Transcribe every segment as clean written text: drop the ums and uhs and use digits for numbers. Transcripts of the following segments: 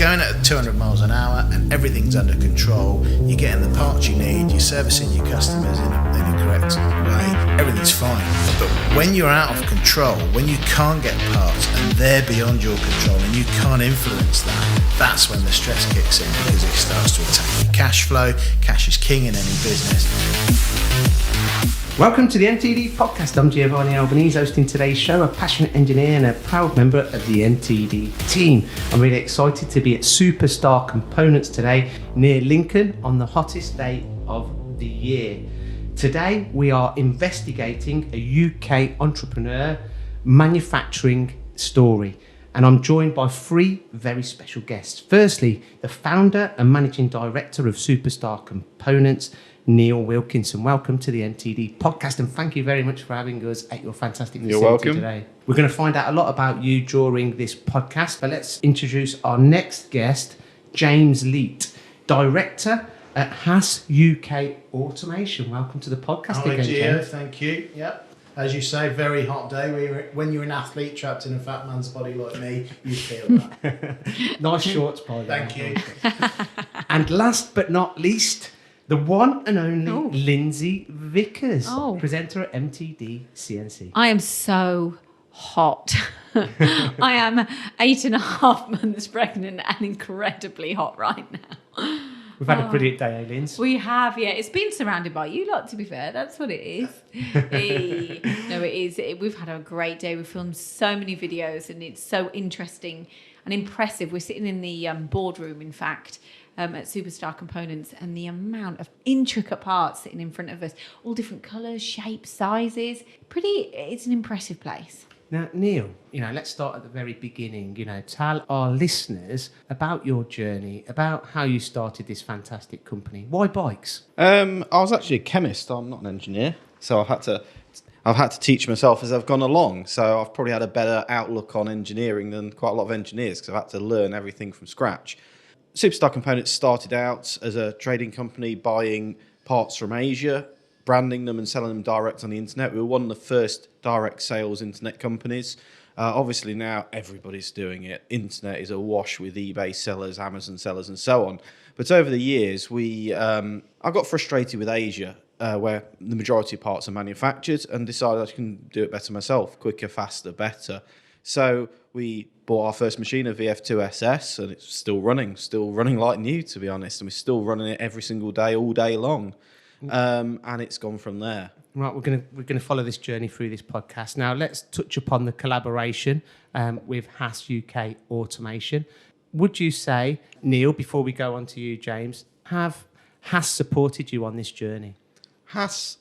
going at 200 miles an hour and everything's under control, you're getting the parts you need, you're servicing your customers in a correct way, everything's fine. But when you're out of control, when you can't get parts and they're beyond your control and you can't influence that, that's when the stress kicks in, because it starts to attack your cash flow. Cash is king in any business. Welcome to the MTD podcast. I'm Giovanni Albanese, hosting today's show, a passionate engineer and a proud member of the MTD team. I'm really excited to be at Superstar Components today near Lincoln on the hottest day of the year. Today we are investigating a UK entrepreneur manufacturing story, and I'm joined by three very special guests. Firstly, the founder and managing director of Superstar Components, Neil Wilkinson. Welcome to the MTD podcast, and thank you very much for having us at your fantastic facility today. We're going to find out a lot about you during this podcast, but let's introduce our next guest, James Leet, director at Haas UK Automation. Welcome to the podcast again, James. Thank you. Yep. As you say, very hot day. When you're an athlete trapped in a fat man's body like me, you feel that. Nice shorts, by the way. Thank you. And last but not least, the one and only Lyndsey Vickers, presenter at MTDCNC. I am so hot. I am 8.5 months pregnant and incredibly hot right now. We've had a brilliant day, Lynds. We have, yeah. It's been surrounded by you lot, to be fair. That's what it is. Hey. No, it is. We've had a great day. We've filmed so many videos and it's so interesting and impressive. We're sitting in the boardroom, in fact, at Superstar Components, and the amount of intricate parts sitting in front of us, all different colours, shapes, sizes. It's an impressive place. Now, Neil, let's start at the very beginning. Tell our listeners about your journey, about how you started this fantastic company. Why bikes? I was actually a chemist. I'm not an engineer, so I've had to teach myself as I've gone along. So I've probably had a better outlook on engineering than quite a lot of engineers, because I've had to learn everything from scratch. Superstar Components started out as a trading company buying parts from Asia, branding them and selling them direct on the internet. We were one of the first direct sales internet companies. Obviously now everybody's doing it. Internet is awash with eBay sellers, Amazon sellers and so on. But over the years, I got frustrated with Asia, where the majority of parts are manufactured, and decided I can do it better myself, quicker, faster, better. So we bought our first machine, a VF2SS, and it's still running like new, to be honest. And we're still running it every single day, all day long. And it's gone from there. Right, we're gonna follow this journey through this podcast. Now, let's touch upon the collaboration with Haas UK Automation. Would you say, Neil, before we go on to you, James, have Haas supported you on this journey? Haas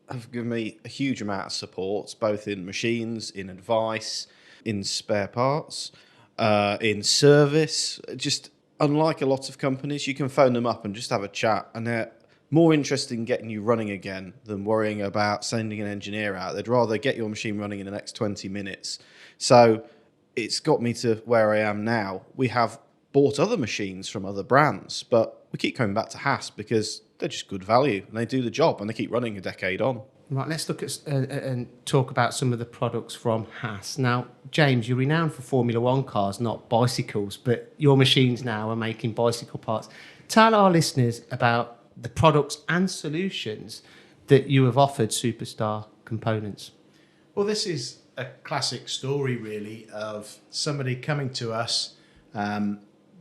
have given me a huge amount of support, both in machines, in advice, in spare parts, in service. Just unlike a lot of companies, you can phone them up and just have a chat, and they're more interested in getting you running again than worrying about sending an engineer out. They'd rather get your machine running in the next 20 minutes. So it's got me to where I am now. We have bought other machines from other brands, but we keep coming back to Haas because they're just good value and they do the job and they keep running a decade on. Right, let's look at and talk about some of the products from Haas. Now, James, you're renowned for Formula One cars, not bicycles, but your machines now are making bicycle parts. Tell our listeners about the products and solutions that you have offered Superstar Components. Well, this is a classic story, really, of somebody coming to us,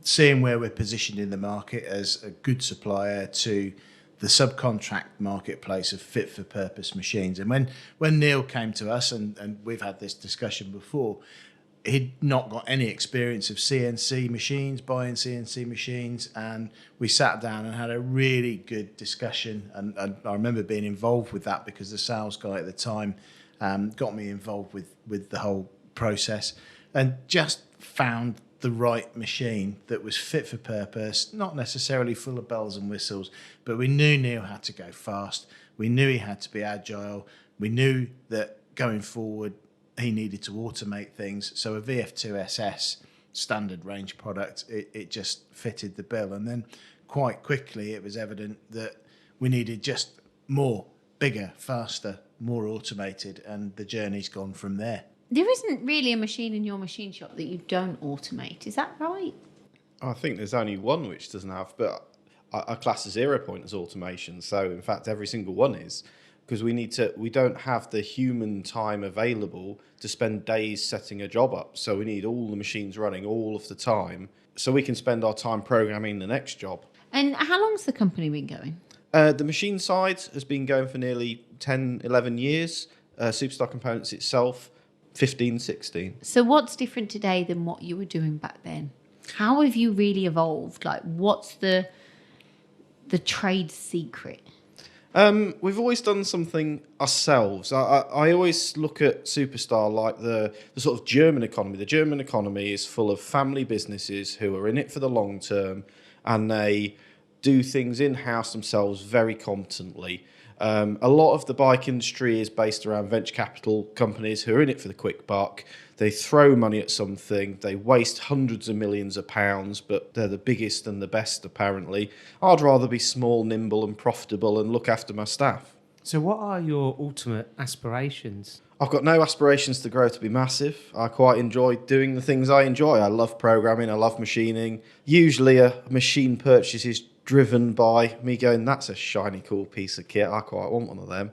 seeing where we're positioned in the market as a good supplier to the subcontract marketplace of fit-for-purpose machines. And when Neil came to us, and we've had this discussion before, he'd not got any experience of CNC machines, buying CNC machines, and we sat down and had a really good discussion. And I remember being involved with that because the sales guy at the time got me involved with the whole process, and just found the right machine that was fit for purpose, not necessarily full of bells and whistles, but we knew Neil had to go fast. We knew he had to be agile. We knew that going forward, he needed to automate things. So a VF2SS standard range product, it just fitted the bill. And then quite quickly, it was evident that we needed just more, bigger, faster, more automated, and the journey's gone from there. There isn't really a machine in your machine shop that you don't automate. Is that right? I think there's only one which doesn't have, but I class a 0 point as automation. So in fact, every single one is, because we don't have the human time available to spend days setting a job up. So we need all the machines running all of the time, so we can spend our time programming the next job. And how long's the company been going? The machine side has been going for nearly 10, 11 years. Superstar Components itself, 15, 16. So what's different today than what you were doing back then? How have you really evolved? Like, what's the trade secret? We've always done something ourselves. I always look at Superstar like the sort of German economy. The German economy is full of family businesses who are in it for the long term, and they do things in-house themselves very competently. A lot of the bike industry is based around venture capital companies who are in it for the quick buck. They throw money at something, they waste hundreds of millions of pounds, but they're the biggest and the best, apparently. I'd rather be small, nimble and profitable and look after my staff. So what are your ultimate aspirations? I've got no aspirations to grow to be massive. I quite enjoy doing the things I enjoy. I love programming, I love machining. Usually a machine purchase is driven by me going, that's a shiny, cool piece of kit. I quite want one of them.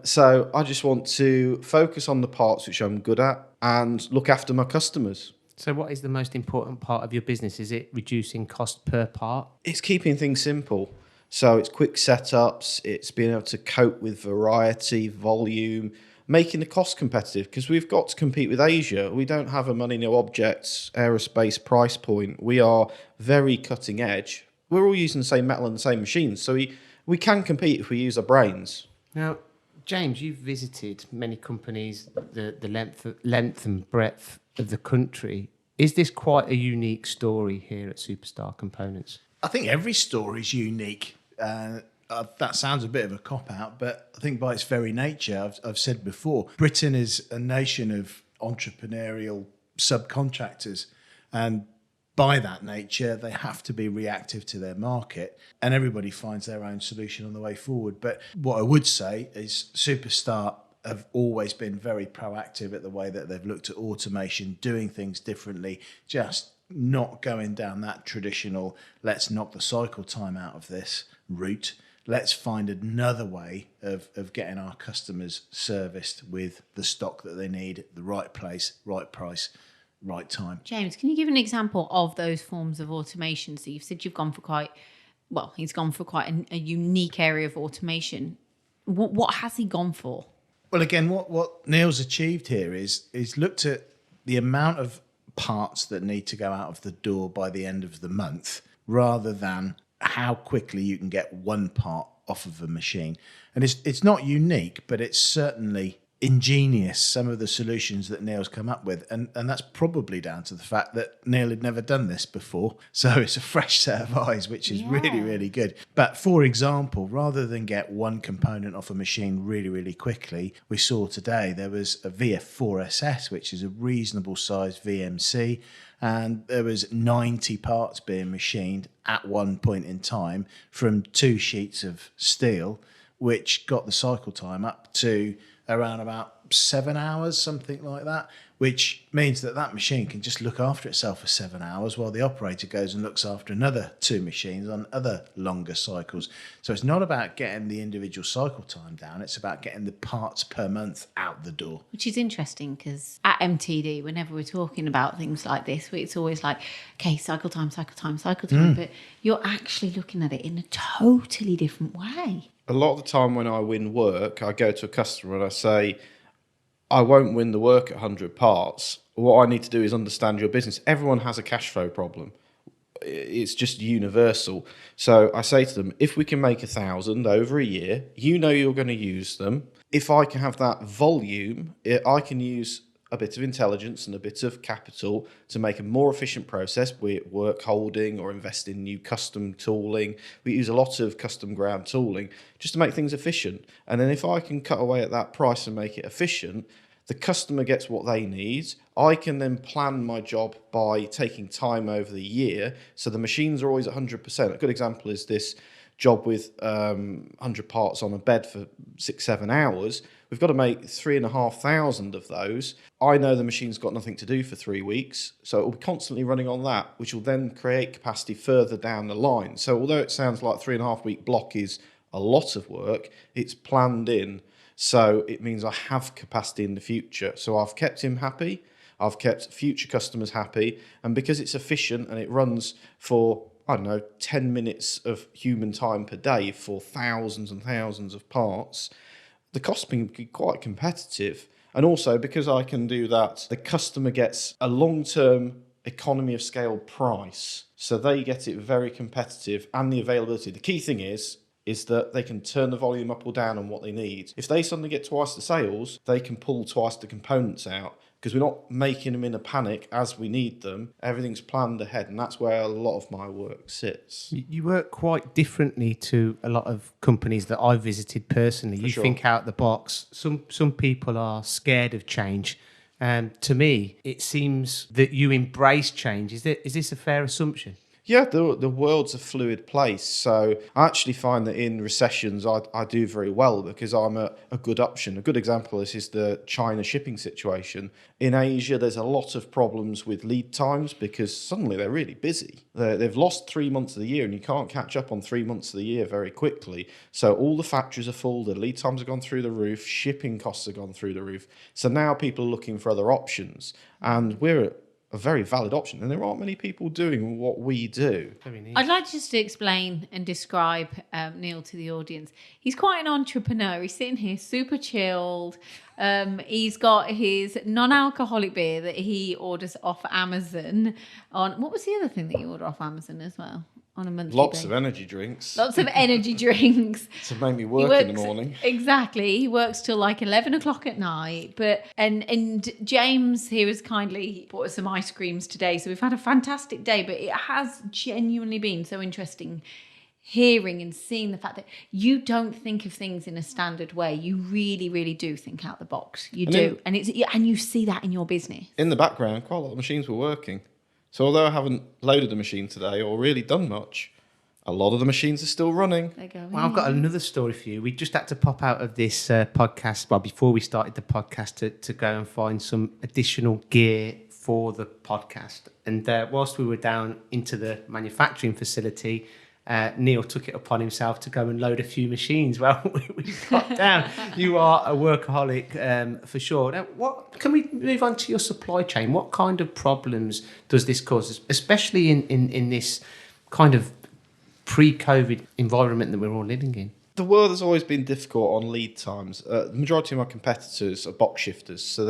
So I just want to focus on the parts which I'm good at and look after my customers. So what is the most important part of your business? Is it reducing cost per part? It's keeping things simple. So it's quick setups, it's being able to cope with variety, volume, making the cost competitive, because we've got to compete with Asia. We don't have a money, no objects, aerospace price point. We are very cutting edge. We're all using the same metal and the same machines, so we can compete if we use our brains. Now, James, you've visited many companies, the length and breadth of the country. Is this quite a unique story here at Superstar Components? I think every story is unique. That sounds a bit of a cop-out, but I think by its very nature, I've said before, Britain is a nation of entrepreneurial subcontractors, and by that nature, they have to be reactive to their market, and everybody finds their own solution on the way forward. But what I would say is Superstar have always been very proactive at the way that they've looked at automation, doing things differently, just not going down that traditional, let's knock the cycle time out of this route. Let's find another way of getting our customers serviced with the stock that they need, the right place, right price, right time. James, can you give an example of those forms of automation? So you've said he's gone for quite a unique area of automation. What has he gone for? Well, again, what Neil's achieved here is looked at the amount of parts that need to go out of the door by the end of the month, rather than how quickly you can get one part off of a machine. And it's not unique, but it's certainly ingenious, some of the solutions that Neil's come up with. And that's probably down to the fact that Neil had never done this before. So it's a fresh set of eyes, which is really, really good. But for example, rather than get one component off a machine really, really quickly, we saw today there was a VF4SS, which is a reasonable sized VMC. And there was 90 parts being machined at one point in time from 2 sheets of steel, which got the cycle time up to around about 7 hours, something like that, which means that machine can just look after itself for 7 hours while the operator goes and looks after another 2 machines on other longer cycles. So it's not about getting the individual cycle time down, it's about getting the parts per month out the door. Which is interesting, because at MTD, whenever we're talking about things like this, it's always like, okay, cycle time, but you're actually looking at it in a totally different way. A lot of the time when I win work, I go to a customer and I say, I won't win the work at 100 parts. What I need to do is understand your business. Everyone has a cash flow problem. It's just universal. So I say to them, if we can make 1,000 over a year, you know you're going to use them. If I can have that volume, I can use a bit of intelligence and a bit of capital to make a more efficient process, be it work holding or invest in new custom tooling. We use a lot of custom ground tooling just to make things efficient. And then if I can cut away at that price and make it efficient, the customer gets what they need. I can then plan my job by taking time over the year. So the machines are always 100%. A good example is this job with 100 parts on a bed for 6-7 hours. We've got to make 3,500 of those. I know the machine's got nothing to do for 3 weeks, so it will be constantly running on that, which will then create capacity further down the line. So although it sounds like 3.5 week block is a lot of work, it's planned in. So it means I have capacity in the future. So I've kept him happy. I've kept future customers happy. And because it's efficient and it runs for, 10 minutes of human time per day for thousands and thousands of parts, the cost can be quite competitive. And also because I can do that, the customer gets a long-term economy of scale price. So they get it very competitive, and the availability. The key thing is that they can turn the volume up or down on what they need. If they suddenly get twice the sales, they can pull twice the components out, because we're not making them in a panic as we need them. Everything's planned ahead, and that's where a lot of my work sits. You work quite differently to a lot of companies that I've visited personally. You think out the box. Some people are scared of change. To me, it seems that you embrace change. Is this a fair assumption? Yeah, the world's a fluid place. So I actually find that in recessions, I do very well because I'm a good option. A good example of this is the China shipping situation. In Asia, there's a lot of problems with lead times because suddenly they're really busy. They've lost 3 months of the year, and you can't catch up on 3 months of the year very quickly. So all the factories are full, the lead times have gone through the roof, shipping costs have gone through the roof. So now people are looking for other options, and we're a very valid option, and there aren't many people doing what we do. I'd like just to explain and describe Neil to the audience. He's quite an entrepreneur. He's sitting here super chilled. He's got his non-alcoholic beer that he orders off Amazon. What was the other thing that you order off Amazon as well? On a monthly basis? Of energy drinks. Lots of energy drinks. To make me work in the morning. Exactly. He works till like 11 o'clock at night. And James here has kindly bought us some ice creams today. So we've had a fantastic day, but it has genuinely been so interesting hearing and seeing the fact that you don't think of things in a standard way. You really, really do think out the box. You do. And you see that in your business. In the background, quite a lot of machines were working. So although I haven't loaded the machine today or really done much, a lot of the machines are still running. Well, I've got another story for you. We just had to pop out of this podcast, before we started the podcast, to go and find some additional gear for the podcast. And whilst we were down into the manufacturing facility, Neil took it upon himself to go and load a few machines. Well, we got down. You are a workaholic for sure. Now, can we move on to your supply chain? What kind of problems does this cause, especially in this kind of pre-COVID environment that we're all living in? The world has always been difficult on lead times. The majority of my competitors are box shifters, so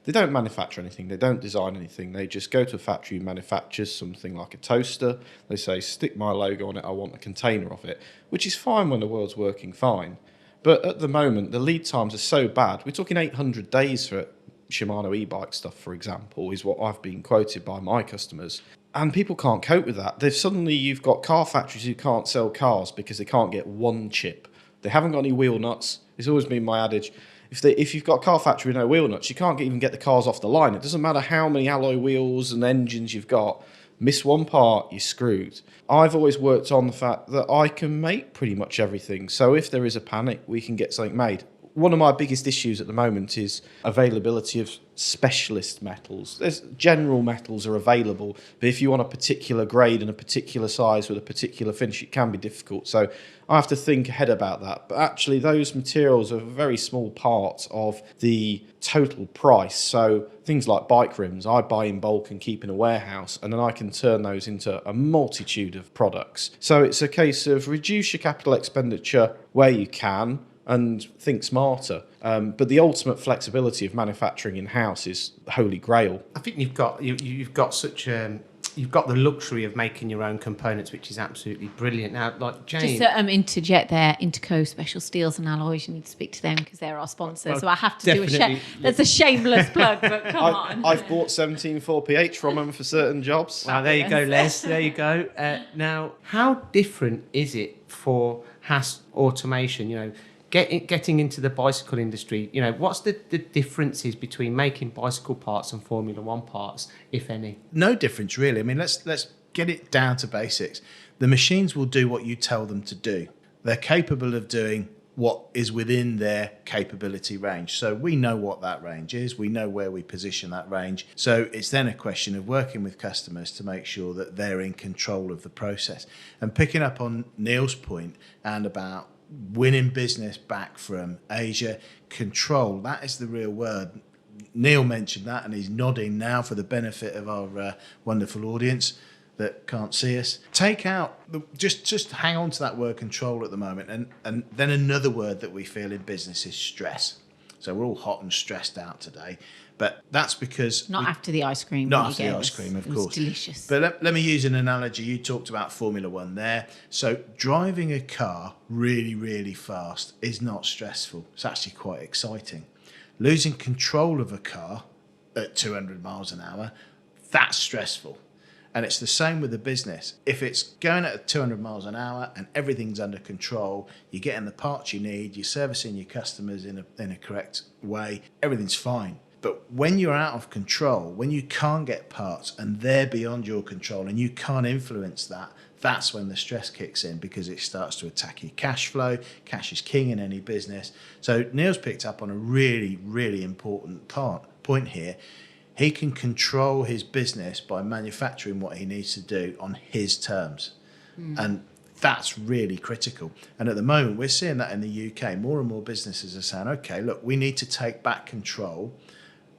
they don't manufacture anything, they don't design anything. They just go to a factory who manufactures something like a toaster. They say, stick my logo on it, I want a container of it, which is fine when the world's working fine. But at the moment, the lead times are so bad. We're talking 800 days for Shimano e-bike stuff, for example, is what I've been quoted by my customers. And people can't cope with that. You've got car factories who can't sell cars because they can't get one chip. They haven't got any wheel nuts. It's always been my adage. If you've got a car factory with no wheel nuts, you can't even get the cars off the line. It doesn't matter how many alloy wheels and engines you've got. Miss one part, you're screwed. I've always worked on the fact that I can make pretty much everything. So if there is a panic, we can get something made. One of my biggest issues at the moment is availability of specialist metals. There's general metals are available, but if you want a particular grade and a particular size with a particular finish, it can be difficult. So I have to think ahead about that. But actually, those materials are a very small part of the total price. So things like bike rims, I buy in bulk and keep in a warehouse, and then I can turn those into a multitude of products. So it's a case of reduce your capital expenditure where you can, and think smarter. But the ultimate flexibility of manufacturing in-house is the holy grail. I think you've got the luxury of making your own components, which is absolutely brilliant. Now, like James, just to interject there, Interco Special Steels and Alloys. You need to speak to them because they're our sponsor. So I have to do that's a shameless plug, but come on. I've bought 17 4PH from them for certain jobs. Well, there you go, Les. There you go. Now, how different is it for Haas Automation? Getting into the bicycle industry, what's the differences between making bicycle parts and Formula One parts, if any? No difference really. I mean, let's get it down to basics. The machines will do what you tell them to do. They're capable of doing what is within their capability range. So we know what that range is. We know where we position that range. So it's then a question of working with customers to make sure that they're in control of the process. And picking up on Neil's point and about winning business back from Asia, control, that is the real word. Neil mentioned that, and he's nodding now for the benefit of our wonderful audience that can't see us. Take out, just hang on to that word control at the moment. And then another word that we feel in business is stress. So we're all hot and stressed out today. But that's because... Not after the ice cream. Not after the ice cream, of course. It was delicious. But let me use an analogy. You talked about Formula One there. So driving a car really, really fast is not stressful. It's actually quite exciting. Losing control of a car at 200 miles an hour, that's stressful. And it's the same with the business. If it's going at 200 miles an hour and everything's under control, you're getting the parts you need, you're servicing your customers in a correct way, everything's fine. But when you're out of control, when you can't get parts and they're beyond your control and you can't influence that, that's when the stress kicks in, because it starts to attack your cash flow. Cash is king in any business. So Neil's picked up on a really, really important point here. He can control his business by manufacturing what he needs to do on his terms. And that's really critical. And at the moment, we're seeing that in the UK. More and more businesses are saying, okay, look, we need to take back control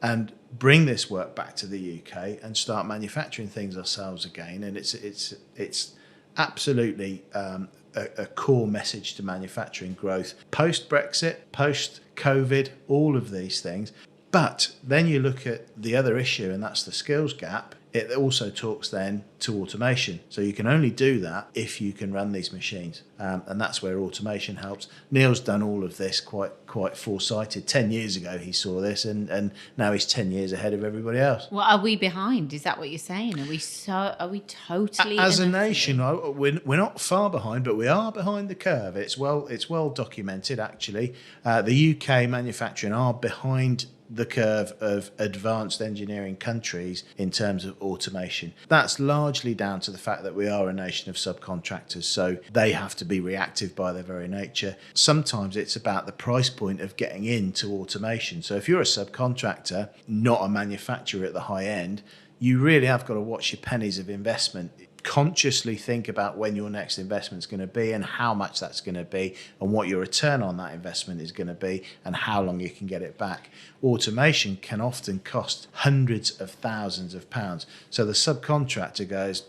and bring this work back to the UK and start manufacturing things ourselves again. And it's absolutely a core message to manufacturing growth. Post-Brexit, post-COVID, all of these things. But then you look at the other issue, and that's the skills gap. It also talks then to automation. So you can only do that if you can run these machines. And that's where automation helps. Neil's done all of this quite foresighted. 10 years ago he saw this, and now he's 10 years ahead of everybody else. Well, are we behind? Is that what you're saying? Are we totally... As a nation, we're not far behind, but we are behind the curve. It's well documented, actually. The UK manufacturing are behind the curve of advanced engineering countries in terms of automation. That's largely down to the fact that we are a nation of subcontractors, so they have to be reactive by their very nature. Sometimes it's about the price point of getting into automation. So if you're a subcontractor, not a manufacturer at the high end, you really have got to watch your pennies of investment. Consciously think about when your next investment's going to be and how much that's going to be and what your return on that investment is going to be and how long you can get it back. Automation can often cost hundreds of thousands of pounds. So the subcontractor goes,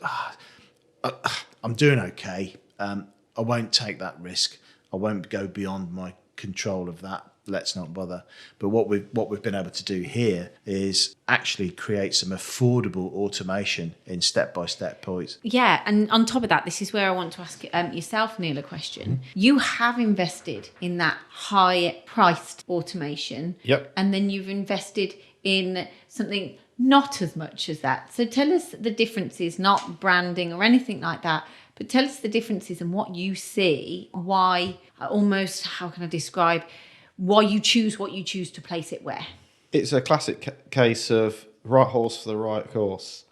I'm doing okay. I won't take that risk. I won't go beyond my control of that. Let's not bother. But what we've been able to do here is actually create some affordable automation in step-by-step points. Yeah, and on top of that, this is where I want to ask yourself, Neil, a question. You have invested in that high-priced automation. Yep. And then you've invested in something not as much as that. So tell us the differences, not branding or anything like that, but tell us the differences and what you see, why, almost, how can I describe, why you choose what you choose to place it where. It's a classic case of right horse for the right course.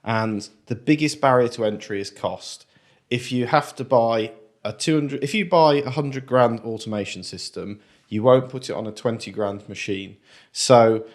And the biggest barrier to entry is cost. If you have to buy if you buy a 100 grand automation system, you won't put it on a 20 grand machine. So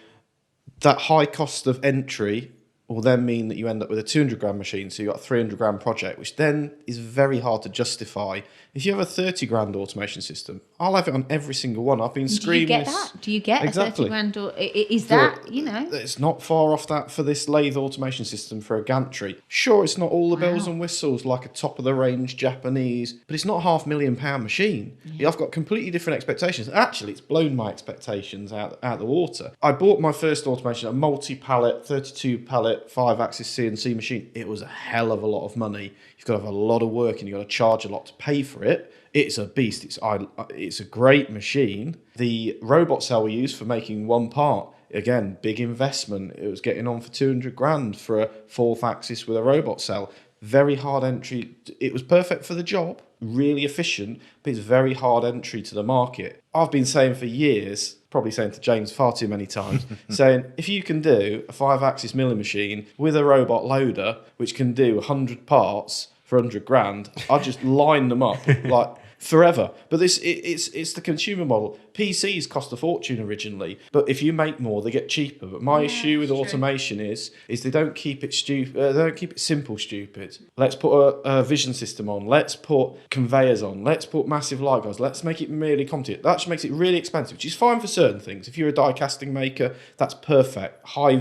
that high cost of entry will then mean that you end up with a 200 grand machine. So you've got a 300 grand project, which then is very hard to justify. If you have a 30 grand automation system, I'll have it on every single one. I've been screaming. Do you get that? Do you get exactly. a 30 grand? Or is that, It's not far off that for this lathe automation system for a gantry. Sure, it's not all the bells and whistles like a top of the range Japanese, but it's not £500,000 machine. Yeah. I've got completely different expectations. Actually, it's blown my expectations out the water. I bought my first automation, a multi-pallet, 32 pallet, 5-axis CNC machine. It was a hell of a lot of money. You've got to have a lot of work and you've got to charge a lot to pay for it. It's a beast. It's a great machine. The robot cell we use for making one part, again, big investment. It was getting on for 200 grand for a 4th axis with a robot cell. Very hard entry. It was perfect for the job, really efficient, but it's very hard entry to the market. I've been saying for years, probably saying to James far too many times, saying, if you can do a 5-axis milling machine with a robot loader, which can do 100 parts for 100 grand, I'd just line them up like forever. But it's the consumer model. PCs cost a fortune originally, but if you make more, they get cheaper. But my issue with automation is they don't keep it stupid. They don't keep it simple. Stupid. Let's put a vision system on. Let's put conveyors on. Let's put massive light guards. Let's make it really complicated. That makes it really expensive, which is fine for certain things. If you're a die casting maker, that's perfect. High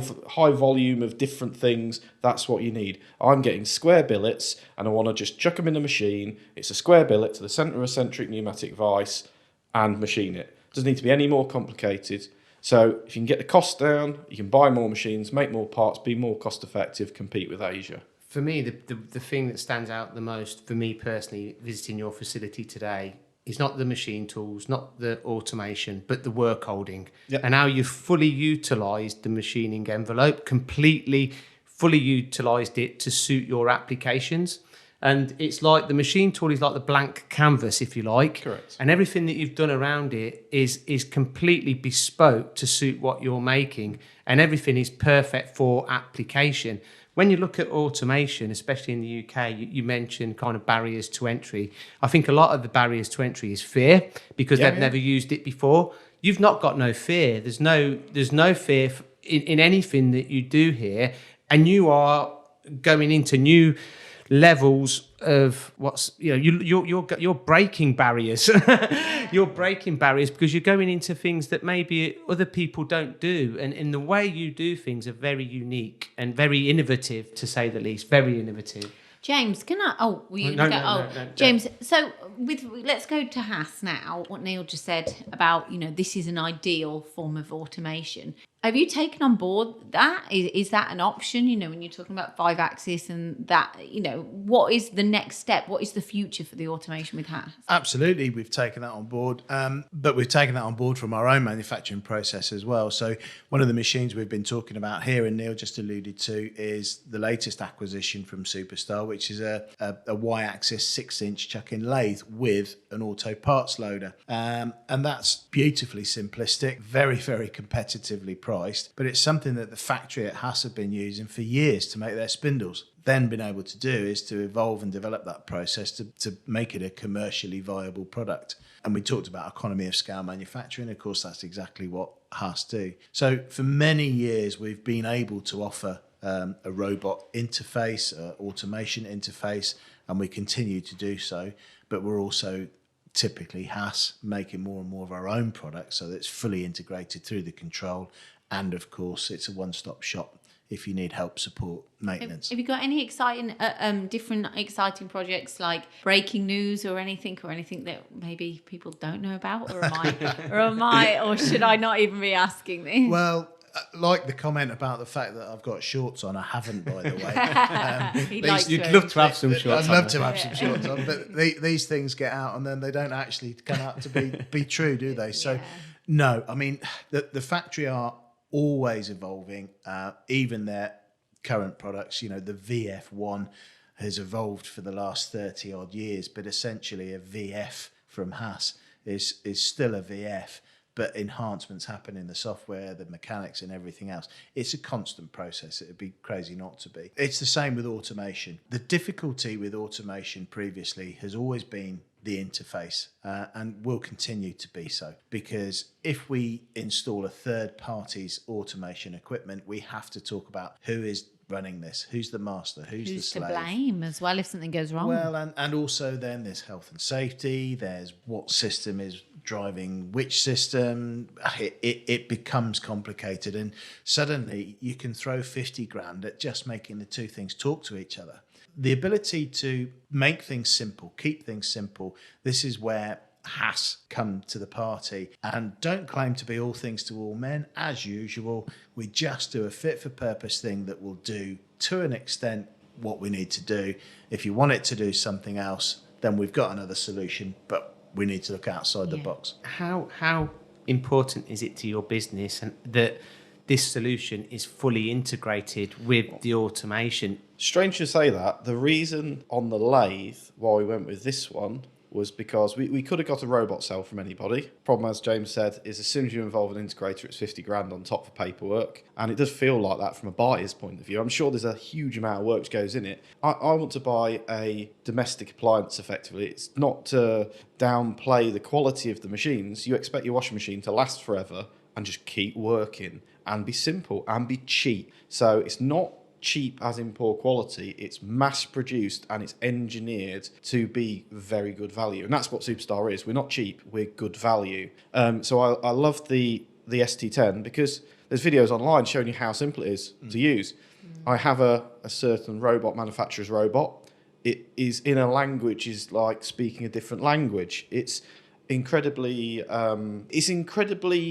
volume of different things. That's what you need. I'm getting square billets, and I want to just chuck them in a machine. It's a square billet to the centre of a centric pneumatic vice, and machine it. Doesn't need to be any more complicated. So if you can get the cost down, you can buy more machines, make more parts, be more cost effective, compete with Asia. For me, the thing that stands out the most, for me personally, visiting your facility today, is not the machine tools, not the automation, but the work holding. Yep. And how you've fully utilised the machining envelope, completely fully utilised it to suit your applications. And it's like the machine tool is like the blank canvas, if you like. Correct. And everything that you've done around it is completely bespoke to suit what you're making. And everything is perfect for application. When you look at automation, especially in the UK, you mentioned kind of barriers to entry. I think a lot of the barriers to entry is fear, because they've never used it before. You've not got no fear. There's no fear in anything that you do here. And you are going into new levels of you're breaking barriers. You're breaking barriers because you're going into things that maybe other people don't do, and in the way you do things are very unique and very innovative, to say the least. Very innovative. James, can I? Oh, were you No, go? no, James. So let's go to Haas now. What Neil just said about this is an ideal form of automation. Have you taken on board that? Is that an option? When you're talking about 5-axis and that, what is the next step? What is the future for the automation with Haas? Absolutely, we've taken that on board, but we've taken that on board from our own manufacturing process as well. So one of the machines we've been talking about here, and Neil just alluded to, is the latest acquisition from Superstar, which is a Y-axis 6-inch chuck-in lathe with an auto parts loader. And that's beautifully simplistic, very, very competitively priced, but it's something that the factory at Haas have been using for years to make their spindles. Then been able to do is to evolve and develop that process to make it a commercially viable product. And we talked about economy of scale manufacturing. Of course, that's exactly what Haas do. So for many years, we've been able to offer a robot interface, automation interface, and we continue to do so. But we're also typically Haas making more and more of our own products, so that it's fully integrated through the control. And of course, it's a one-stop shop if you need help, support, maintenance. Have you got any different exciting projects like breaking news or anything that maybe people don't know about, or should I not even be asking this? Well, like the comment about the fact that I've got shorts on, I haven't, by the way. You'd love to have some shorts I'd love to have some shorts on, but these things get out and then they don't actually come out to be true, do they? So, no, I mean, the factory are always evolving, even their current products. The VF1 has evolved for the last 30 odd years, but essentially a VF from Haas is still a VF, but enhancements happen in the software, the mechanics and everything else. It's a constant process. It'd be crazy not to be. It's the same with automation. The difficulty with automation previously has always been the interface, and will continue to be so, because if we install a third party's automation equipment, we have to talk about who is running this, who's the master, who's the slave. To blame as well if something goes wrong. Well, and also then there's health and safety, there's what system is driving which system. It becomes complicated, and suddenly you can throw 50 grand at just making the two things talk to each other. The ability to make things simple, keep things simple, this is where Haas come to the party, and don't claim to be all things to all men. As usual, we just do a fit for purpose thing that will do to an extent what we need to do. If you want it to do something else, then we've got another solution, but we need to look outside the box. How important is it to your business and that this solution is fully integrated with the automation? Strange to say that. The reason on the lathe why we went with this one was because we could have got a robot cell from anybody. Problem, as James said, is as soon as you involve an integrator, it's 50 grand on top for paperwork. And it does feel like that from a buyer's point of view. I'm sure there's a huge amount of work that goes in it. I want to buy a domestic appliance effectively. It's not to downplay the quality of the machines. You expect your washing machine to last forever and just keep working and be simple and be cheap. So it's not cheap as in poor quality, it's mass produced and it's engineered to be very good value, and that's what Superstar is. We're not cheap, we're good value. So I love the ST10 because there's videos online showing you how simple it is to use. I have a certain robot manufacturer's robot. It is in a language is like speaking a different language. It's incredibly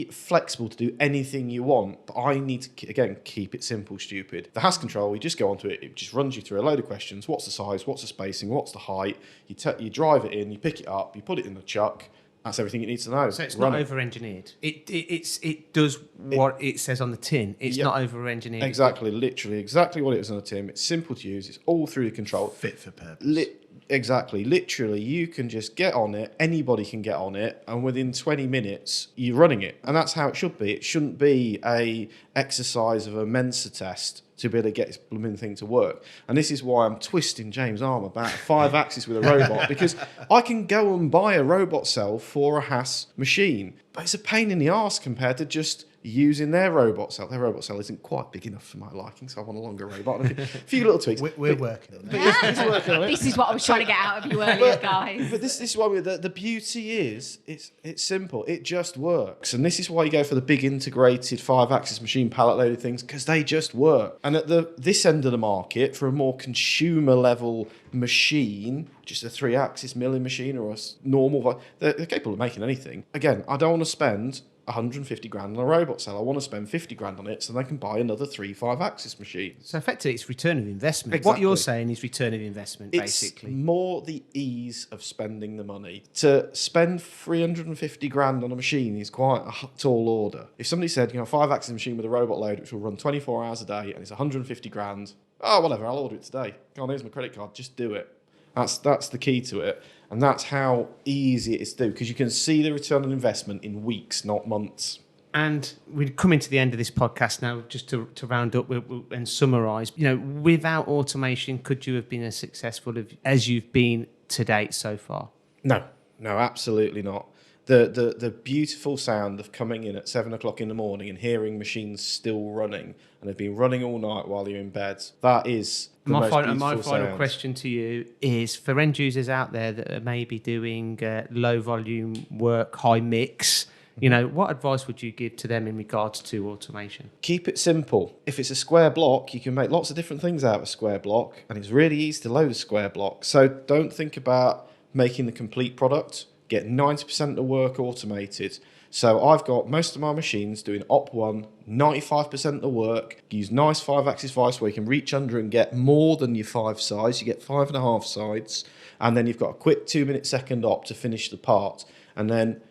flexible to do anything you want, but I need to again keep it simple, stupid. The Haas control, you just go onto it, it just runs you through a load of questions. What's the size, what's the spacing, what's the height? You drive it in, you pick it up, you put it in the chuck. That's everything it needs to know. So it's not over-engineered. It does what it says on the tin. It's not over-engineered. Exactly, literally exactly what it is on the tin. It's simple to use. It's all through the control. Fit for purpose. Exactly. Literally, you can just get on it. Anybody can get on it, and within 20 minutes, you're running it. And that's how it should be. It shouldn't be a exercise of a Mensa test to be able to get this blooming thing to work. And this is why I'm twisting James' arm about 5-axis with a robot, because I can go and buy a robot cell for a Haas machine, but it's a pain in the arse compared to just using their robot cell. Their robot cell isn't quite big enough for my liking, so I want a longer robot. A few little tweaks. We're working on it. This is what I was trying to get out of you earlier, guys. But this is why the beauty is it's simple. It just works, and this is why you go for the big integrated 5-axis machine pallet loaded things, because they just work. And at this end of the market, for a more consumer level machine, just a 3-axis milling machine or a normal, they're capable of making anything. Again, I don't want to spend 150 grand on a robot cell. I want to spend 50 grand on it so they can buy another 3 5-axis machines. So effectively, it's return of investment. Exactly. What you're saying is return of investment, basically. It's more the ease of spending the money. To spend 350 grand on a machine is quite a tall order. If somebody said, a 5-axis machine with a robot load which will run 24 hours a day and it's 150 grand, oh, whatever, I'll order it today. Go on, here's my credit card, just do it. That's the key to it. And that's how easy it is to do, because you can see the return on investment in weeks, not months. And we're coming to the end of this podcast now, just to round up and summarise. Without automation, could you have been as successful as you've been to date so far? No, absolutely not. The beautiful sound of coming in at 7 o'clock in the morning and hearing machines still running, and they've been running all night while you're in bed, that is my final question to you is, for end users out there that are maybe doing low volume work, high mix, what advice would you give to them in regards to automation? Keep it simple. If it's a square block, you can make lots of different things out of a square block, and it's really easy to load a square block. So don't think about making the complete product. Get 90% of the work automated. So I've got most of my machines doing Op1, 95% of the work. Use nice 5-axis vice where you can reach under and get more than your 5 sides. You get 5.5 sides. And then you've got a quick 2-minute second op to finish the part. And then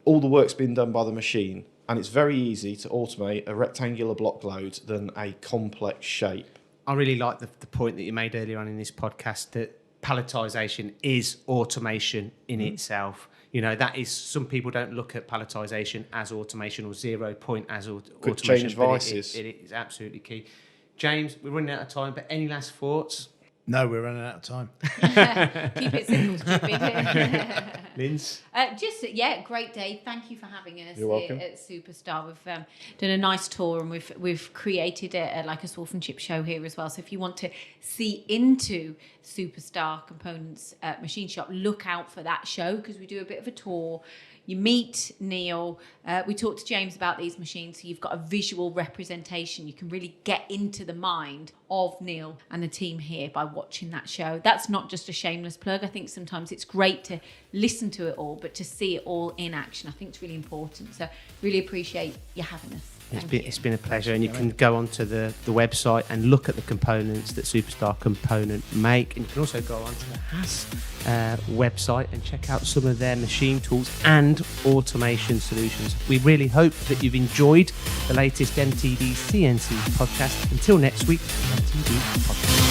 all the work's been done by the machine. And it's very easy to automate a rectangular block load than a complex shape. I really like the point that you made earlier on in this podcast, that palletisation is automation in itself. That is, some people don't look at palletisation as automation or 0 point as automation. Quick change vices. It is absolutely key. James, we're running out of time, but any last thoughts? No, we're running out of time. Keep it simple, stupid. Lynds? Great day. Thank you for having us. You're welcome. At Superstar. We've done a nice tour, and we've created a Swarf and Chip show here as well. So if you want to see into Superstar Components machine shop, look out for that show, because we do a bit of a tour. You meet Neil. We talked to James about these machines, so you've got a visual representation. You can really get into the mind of Neil and the team here by watching that show. That's not just a shameless plug. I think sometimes it's great to listen to it all, but to see it all in action, I think it's really important. So really appreciate you having us. It's been a pleasure, and you can go onto the website and look at the components that Superstar Component make, and you can also go onto the Haas website and check out some of their machine tools and automation solutions. We really hope that you've enjoyed the latest MTDCNC podcast. Until next week, MTD Podcast.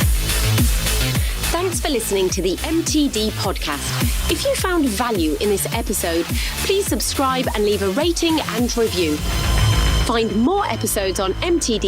Thanks for listening to the MTD podcast. If you found value in this episode, please subscribe and leave a rating and review. Find more episodes on mtdcnc.com.